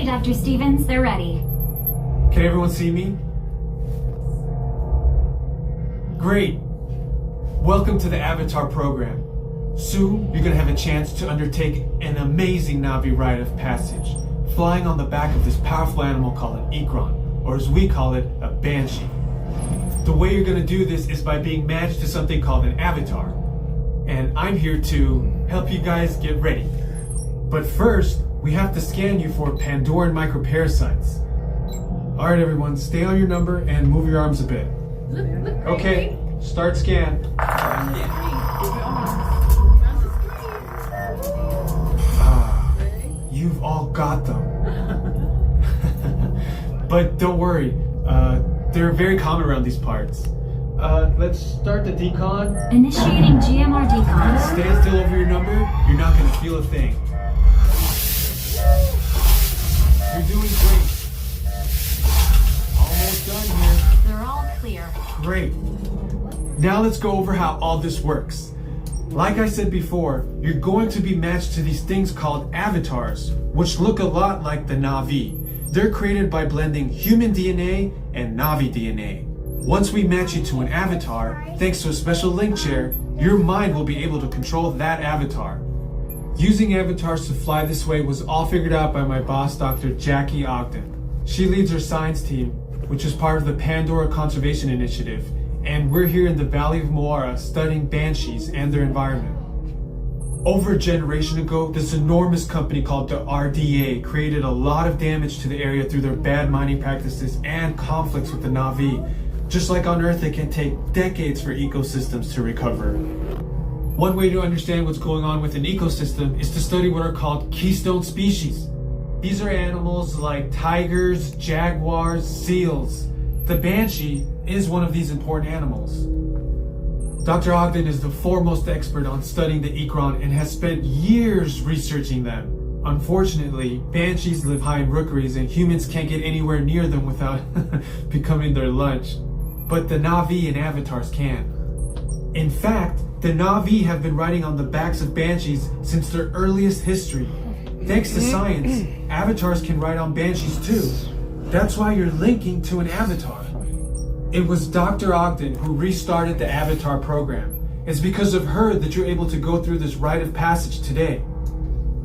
Okay, Dr. Stevens, they're ready. Can everyone see me? Great. Welcome to the Avatar program. Soon, you're gonna have a chance to undertake an amazing Na'vi rite of passage, flying on the back of this powerful animal called an Ikron, or as we call it, a Banshee. The way you're gonna do this is by being matched to something called an avatar. And I'm here to help you guys get ready. But first, we have to scan you for Pandoran microparasites. All right, everyone, stay on your number and move your arms a bit. Okay, start scan. You've all got them. But don't worry, they're very common around these parts. Let's start the decon. Initiating GMR decon. Stand still over your number, you're not gonna feel a thing. You're doing great. Almost done here. They're all clear. Great. Now let's go over how all this works. Like I said before, you're going to be matched to these things called avatars, which look a lot like the Na'vi. They're created by blending human DNA and Na'vi DNA. Once we match you to an avatar, thanks to a special link chair, your mind will be able to control that avatar. Using avatars to fly this way was all figured out by my boss, Dr. Jackie Ogden. She leads our science team, which is part of the Pandora Conservation Initiative, and we're here in the Valley of Moara studying banshees and their environment. Over a generation ago, this enormous company called the RDA created a lot of damage to the area through their bad mining practices and conflicts with the Na'vi. Just like on Earth, it can take decades for ecosystems to recover. One way to understand what's going on with an ecosystem is to study what are called keystone species. These are animals like tigers, jaguars, seals. The Banshee is one of these important animals. Dr. Ogden is the foremost expert on studying the Ikron and has spent years researching them. Unfortunately, Banshees live high in rookeries and humans can't get anywhere near them without becoming their lunch. But the Na'vi and avatars can. In fact, the Na'vi have been riding on the backs of Banshees since their earliest history. Thanks to science, avatars can ride on Banshees too. That's why you're linking to an avatar. It was Dr. Ogden who restarted the Avatar program. It's because of her that you're able to go through this rite of passage today.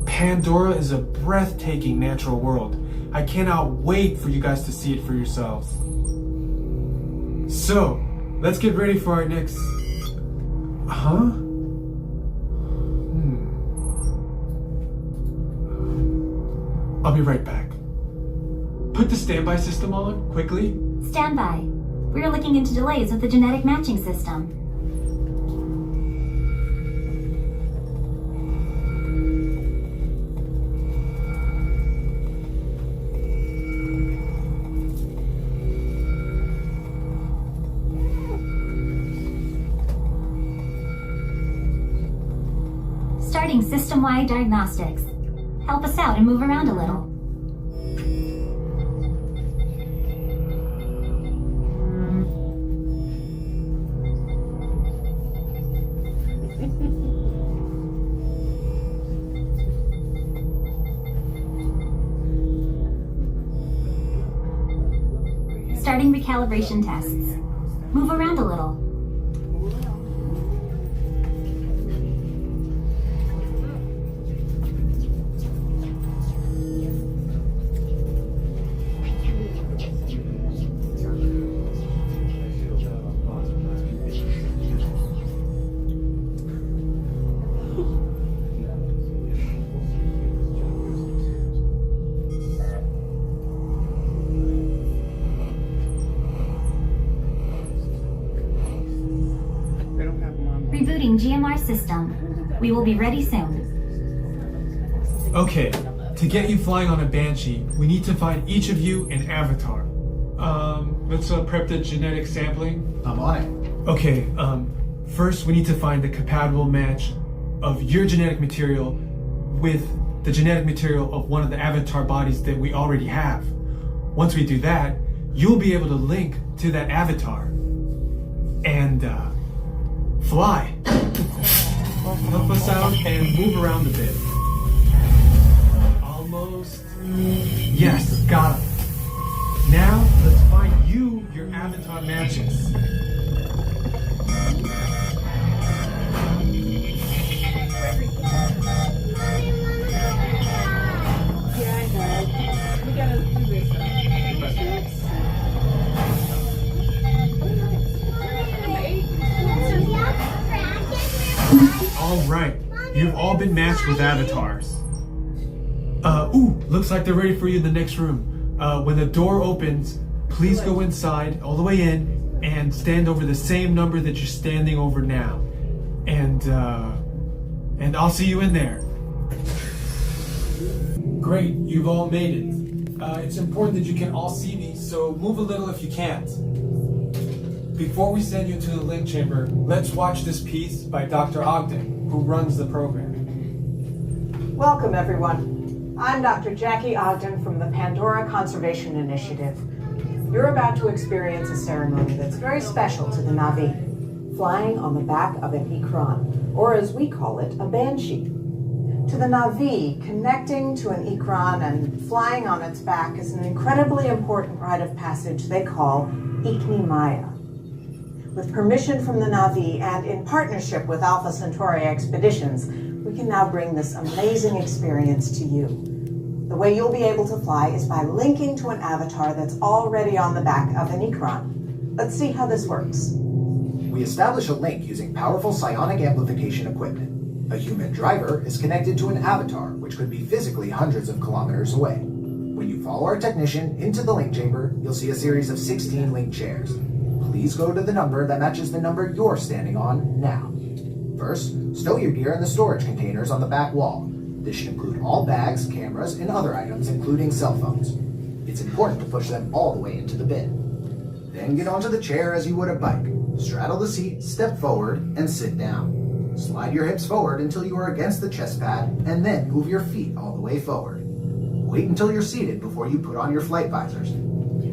Pandora is a breathtaking natural world. I cannot wait for you guys to see it for yourselves. So, let's get ready for our next... I'll be right back. Put the standby system on, quickly. Standby. We're looking into delays with the genetic matching system. Starting system-wide diagnostics. Help us out and move around a little. Starting recalibration tests. Move around a little. Rebooting GMR system. We will be ready soon. Okay, to get you flying on a Banshee, we need to find each of you an avatar. Let's prep the genetic sampling. I'm on it. Okay, first we need to find the compatible match of your genetic material with the genetic material of one of the avatar bodies that we already have. Once we do that, you'll be able to link to that avatar and fly. Help us out and move around a bit. Almost. Yes. You've all been matched with avatars. Looks like they're ready for you in the next room. When the door opens, please go inside, all the way in, and stand over the same number that you're standing over now. And I'll see you in there. Great, you've all made it. It's important that you can all see me, so move a little if you can't. Before we send you to the link chamber, let's watch this piece by Dr. Ogden, who runs the program. Welcome, everyone. I'm Dr. Jackie Ogden from the Pandora Conservation Initiative. You're about to experience a ceremony that's very special to the Na'vi, flying on the back of an ikran, or as we call it, a Banshee. To the Na'vi, connecting to an ikran and flying on its back is an incredibly important rite of passage they call Ikni-Maya. With permission from the Na'vi and in partnership with Alpha Centauri Expeditions, we can now bring this amazing experience to you. The way you'll be able to fly is by linking to an avatar that's already on the back of an ikran. Let's see how this works. We establish a link using powerful psionic amplification equipment. A human driver is connected to an avatar, which could be physically hundreds of kilometers away. When you follow our technician into the link chamber, you'll see a series of 16 link chairs. Please go to the number that matches the number you're standing on now. First, stow your gear in the storage containers on the back wall. This should include all bags, cameras, and other items, including cell phones. It's important to push them all the way into the bin. Then get onto the chair as you would a bike. Straddle the seat, step forward, and sit down. Slide your hips forward until you are against the chest pad, and then move your feet all the way forward. Wait until you're seated before you put on your flight visors.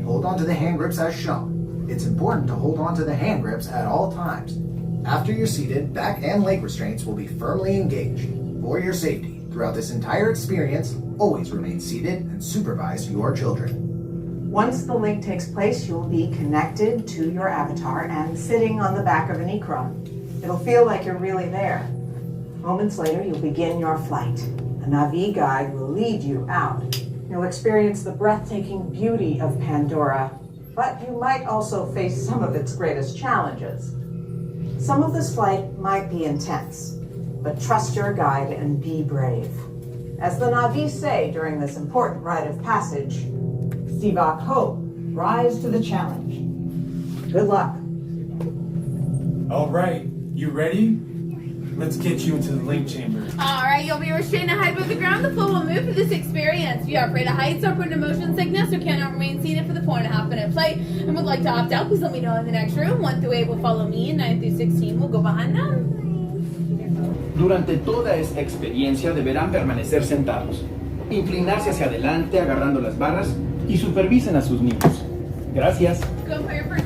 Hold on to the hand grips as shown. It's important to hold on to the hand grips at all times. After you're seated, back and leg restraints will be firmly engaged. For your safety, throughout this entire experience, always remain seated and supervise your children. Once the link takes place, you'll be connected to your avatar and sitting on the back of an ikran. It'll feel like you're really there. Moments later, you'll begin your flight. A Na'vi guide will lead you out. You'll experience the breathtaking beauty of Pandora, but you might also face some of its greatest challenges. Some of this flight might be intense, but trust your guide and be brave. As the Na'vi say during this important rite of passage, Sivak Ho, rise to the challenge. Good luck. All right, you ready? Let's get you into the link chamber. Alright, you'll be restrained to height above the ground. The flow will move for this experience. If you are afraid of heights or prone to motion sickness or cannot remain seated for the 4.5-minute flight and would like to opt out, please let me know in the next room. 1 through 8 will follow me and 9 through 16 will go behind them. Durante toda esta experiencia deberán permanecer sentados, inclinarse hacia adelante agarrando las barras y supervisen a sus niños. Gracias. Go for your first.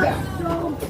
down.